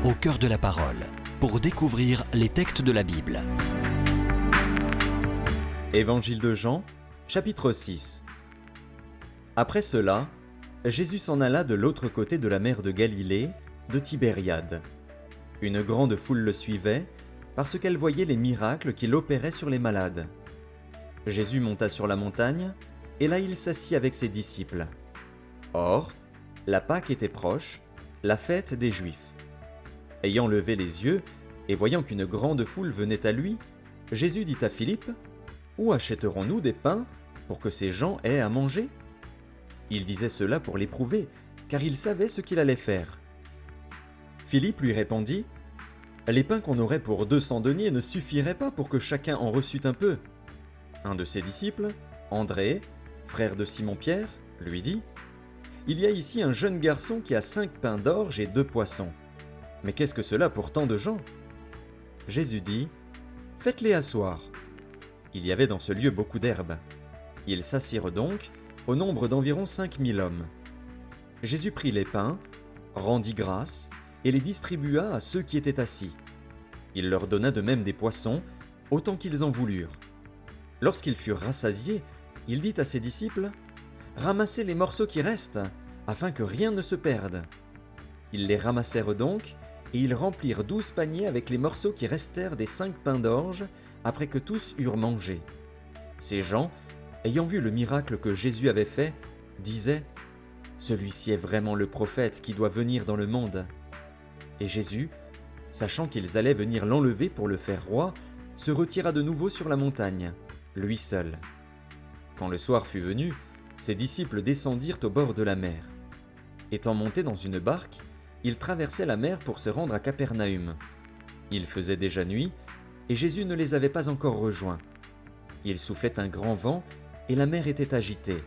au cœur de la parole, pour découvrir les textes de la Bible. Évangile de Jean, chapitre 6. Après cela, Jésus s'en alla de l'autre côté de la mer de Galilée, de Tibériade. Une grande foule le suivait, parce qu'elle voyait les miracles qu'il opérait sur les malades. Jésus monta sur la montagne, et là il s'assit avec ses disciples. Or, la Pâque était proche, la fête des Juifs. Ayant levé les yeux, et voyant qu'une grande foule venait à lui, Jésus dit à Philippe : « Où achèterons-nous des pains pour que ces gens aient à manger ?» Il disait cela pour l'éprouver, car il savait ce qu'il allait faire. Philippe lui répondit : « Les pains qu'on aurait pour 200 deniers ne suffiraient pas pour que chacun en reçût un peu. » Un de ses disciples, André, frère de Simon-Pierre, lui dit : « Il y a ici un jeune garçon qui a 5 pains d'orge et 2 poissons. Mais qu'est-ce que cela pour tant de gens ?» Jésus dit : « Faites-les asseoir. » Il y avait dans ce lieu beaucoup d'herbe. Ils s'assirent donc, au nombre d'environ 5000 hommes. Jésus prit les pains, rendit grâce, et les distribua à ceux qui étaient assis. Il leur donna de même des poissons, autant qu'ils en voulurent. Lorsqu'ils furent rassasiés, il dit à ses disciples : « Ramassez les morceaux qui restent, afin que rien ne se perde. » Ils les ramassèrent donc, et ils remplirent 12 paniers avec les morceaux qui restèrent des 5 pains d'orge, après que tous eurent mangé. Ces gens, ayant vu le miracle que Jésus avait fait, disaient : « Celui-ci est vraiment le prophète qui doit venir dans le monde. » Et Jésus, sachant qu'ils allaient venir l'enlever pour le faire roi, se retira de nouveau sur la montagne, lui seul. Quand le soir fut venu, ses disciples descendirent au bord de la mer. Étant montés dans une barque, ils traversaient la mer pour se rendre à Capernaüm. Il faisait déjà nuit, et Jésus ne les avait pas encore rejoints. Il soufflait un grand vent, et la mer était agitée.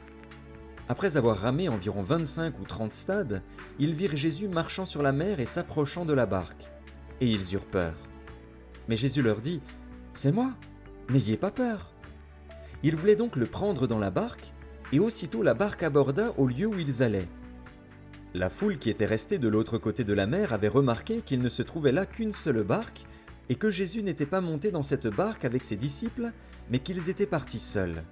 Après avoir ramé environ 25 ou 30 stades, ils virent Jésus marchant sur la mer et s'approchant de la barque. Et ils eurent peur. Mais Jésus leur dit : « C'est moi, n'ayez pas peur. » Ils voulaient donc le prendre dans la barque, et aussitôt la barque aborda au lieu où ils allaient. La foule qui était restée de l'autre côté de la mer avait remarqué qu'il ne se trouvait là qu'une seule barque, et que Jésus n'était pas monté dans cette barque avec ses disciples, mais qu'ils étaient partis seuls.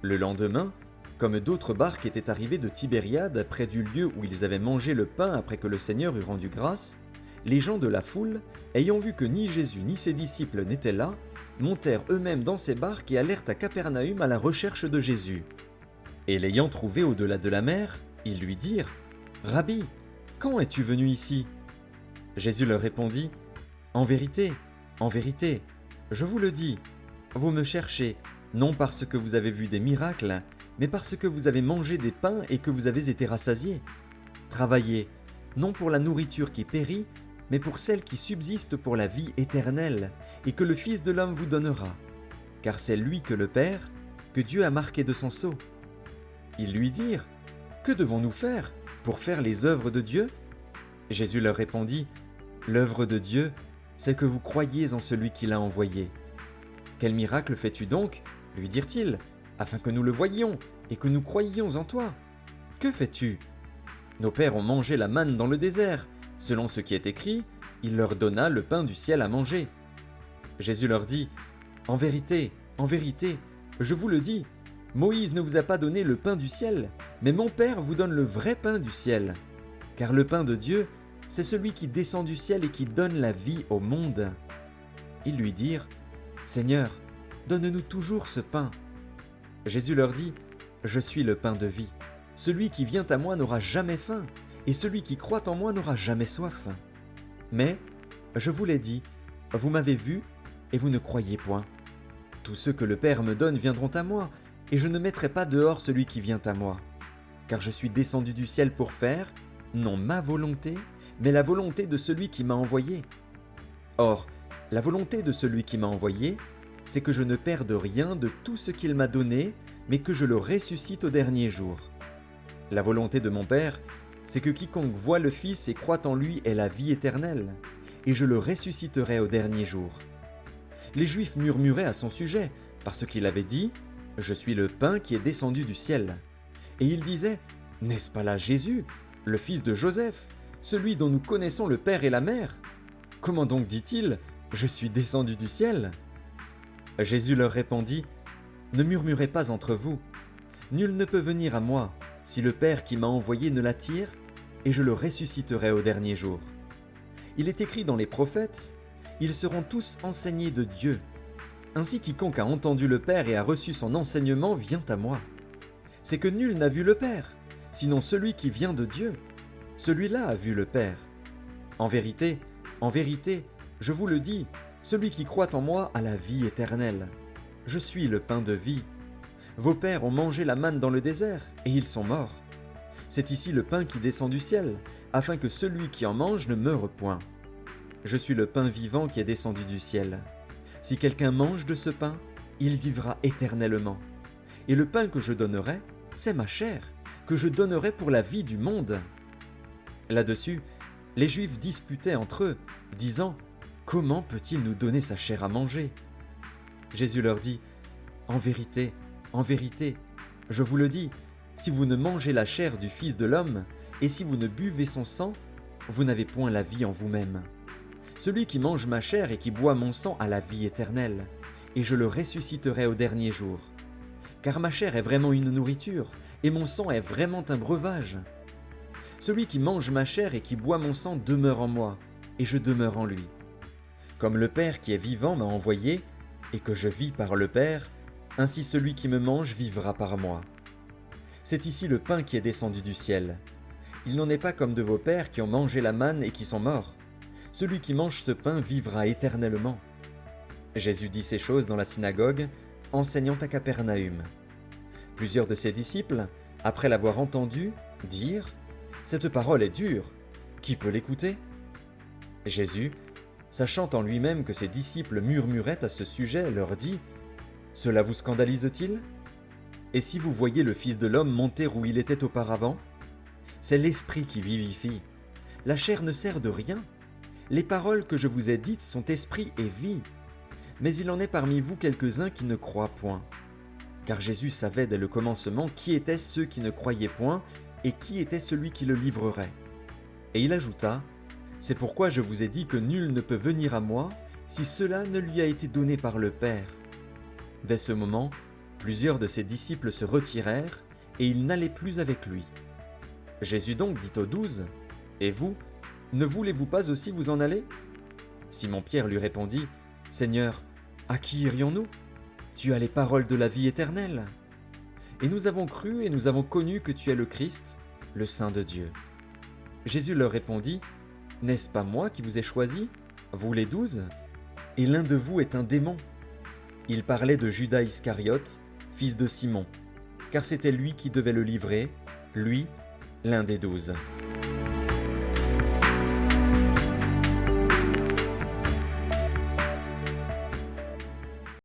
Le lendemain, comme d'autres barques étaient arrivées de Tibériade près du lieu où ils avaient mangé le pain après que le Seigneur eut rendu grâce, les gens de la foule, ayant vu que ni Jésus ni ses disciples n'étaient là, montèrent eux-mêmes dans ces barques et allèrent à Capernaüm à la recherche de Jésus. Et l'ayant trouvé au-delà de la mer, ils lui dirent : « Rabbi, quand es-tu venu ici ?» Jésus leur répondit : « En vérité, je vous le dis, vous me cherchez, non parce que vous avez vu des miracles, mais parce que vous avez mangé des pains et que vous avez été rassasiés. Travaillez, non pour la nourriture qui périt, mais pour celle qui subsiste pour la vie éternelle, et que le Fils de l'homme vous donnera. Car c'est lui que le Père, que Dieu a marqué de son sceau. » Ils lui dirent : « Que devons-nous faire pour faire les œuvres de Dieu ?» Jésus leur répondit : « L'œuvre de Dieu, c'est que vous croyiez en celui qui l'a envoyé. » « Quel miracle fais-tu donc, lui dirent-ils, afin que nous le voyions et que nous croyions en toi ? Que fais-tu ? Nos pères ont mangé la manne dans le désert. Selon ce qui est écrit, il leur donna le pain du ciel à manger. » Jésus leur dit : « En vérité, je vous le dis, Moïse ne vous a pas donné le pain du ciel, mais mon Père vous donne le vrai pain du ciel. Car le pain de Dieu, c'est celui qui descend du ciel et qui donne la vie au monde. » Ils lui dirent : « Seigneur, donne-nous toujours ce pain. » Jésus leur dit : « Je suis le pain de vie. Celui qui vient à moi n'aura jamais faim, et celui qui croit en moi n'aura jamais soif. Mais, je vous l'ai dit, vous m'avez vu, et vous ne croyez point. Tous ceux que le Père me donne viendront à moi, et je ne mettrai pas dehors celui qui vient à moi. Car je suis descendu du ciel pour faire, non ma volonté, mais la volonté de celui qui m'a envoyé. Or, la volonté de celui qui m'a envoyé, c'est que je ne perde rien de tout ce qu'il m'a donné, mais que je le ressuscite au dernier jour. La volonté de mon Père, c'est que quiconque voit le Fils et croit en lui ait la vie éternelle, et je le ressusciterai au dernier jour. » Les Juifs murmuraient à son sujet, parce qu'il avait dit : « Je suis le pain qui est descendu du ciel. » Et ils disaient : « N'est-ce pas là Jésus, le fils de Joseph ? celui dont nous connaissons le Père et la Mère. Comment donc dit-il, je suis descendu du ciel ? Jésus leur répondit, ne murmurez pas entre vous. Nul ne peut venir à moi, si le Père qui m'a envoyé ne l'attire, et je le ressusciterai au dernier jour. Il est écrit dans les prophètes, ils seront tous enseignés de Dieu. Ainsi quiconque a entendu le Père et a reçu son enseignement vient à moi. C'est que nul n'a vu le Père, sinon celui qui vient de Dieu. Celui-là a vu le Père. En vérité, je vous le dis, celui qui croit en moi a la vie éternelle. Je suis le pain de vie. Vos pères ont mangé la manne dans le désert, et ils sont morts. C'est ici le pain qui descend du ciel, afin que celui qui en mange ne meure point. Je suis le pain vivant qui est descendu du ciel. Si quelqu'un mange de ce pain, il vivra éternellement. Et le pain que je donnerai, c'est ma chair, que je donnerai pour la vie du monde. Là-dessus, les Juifs disputaient entre eux, disant « Comment peut-il nous donner sa chair à manger ?» Jésus leur dit « En vérité, je vous le dis, si vous ne mangez la chair du Fils de l'homme, et si vous ne buvez son sang, vous n'avez point la vie en vous-même. Celui qui mange ma chair et qui boit mon sang a la vie éternelle, et je le ressusciterai au dernier jour. Car ma chair est vraiment une nourriture, et mon sang est vraiment un breuvage. Celui qui mange ma chair et qui boit mon sang demeure en moi, et je demeure en lui. Comme le Père qui est vivant m'a envoyé, et que je vis par le Père, ainsi celui qui me mange vivra par moi. C'est ici le pain qui est descendu du ciel. Il n'en est pas comme de vos pères qui ont mangé la manne et qui sont morts. Celui qui mange ce pain vivra éternellement. » Jésus dit ces choses dans la synagogue, enseignant à Capernaüm. Plusieurs de ses disciples, après l'avoir entendu, dirent « Cette parole est dure, qui peut l'écouter » Jésus, sachant en lui-même que ses disciples murmuraient à ce sujet, leur dit « Cela vous scandalise-t-il ? Et si vous voyez le Fils de l'homme monter où il était auparavant ? C'est l'Esprit qui vivifie. La chair ne sert de rien. Les paroles que je vous ai dites sont esprit et vie. Mais il en est parmi vous quelques-uns qui ne croient point. » Car Jésus savait dès le commencement qui étaient ceux qui ne croyaient point et qui était celui qui le livrerait. Et il ajouta, « C'est pourquoi je vous ai dit que nul ne peut venir à moi si cela ne lui a été donné par le Père. » Dès ce moment, plusieurs de ses disciples se retirèrent et ils n'allaient plus avec lui. Jésus donc dit aux 12, « Et vous, ne voulez-vous pas aussi vous en aller ?» Simon-Pierre lui répondit, « Seigneur, à qui irions-nous ? Tu as les paroles de la vie éternelle. Et nous avons cru et nous avons connu que tu es le Christ, le Saint de Dieu. » Jésus leur répondit, « N'est-ce pas moi qui vous ai choisis, vous les 12 ? Et l'un de vous est un démon. » Il parlait de Judas Iscariote, fils de Simon, car c'était lui qui devait le livrer, lui, l'un des 12.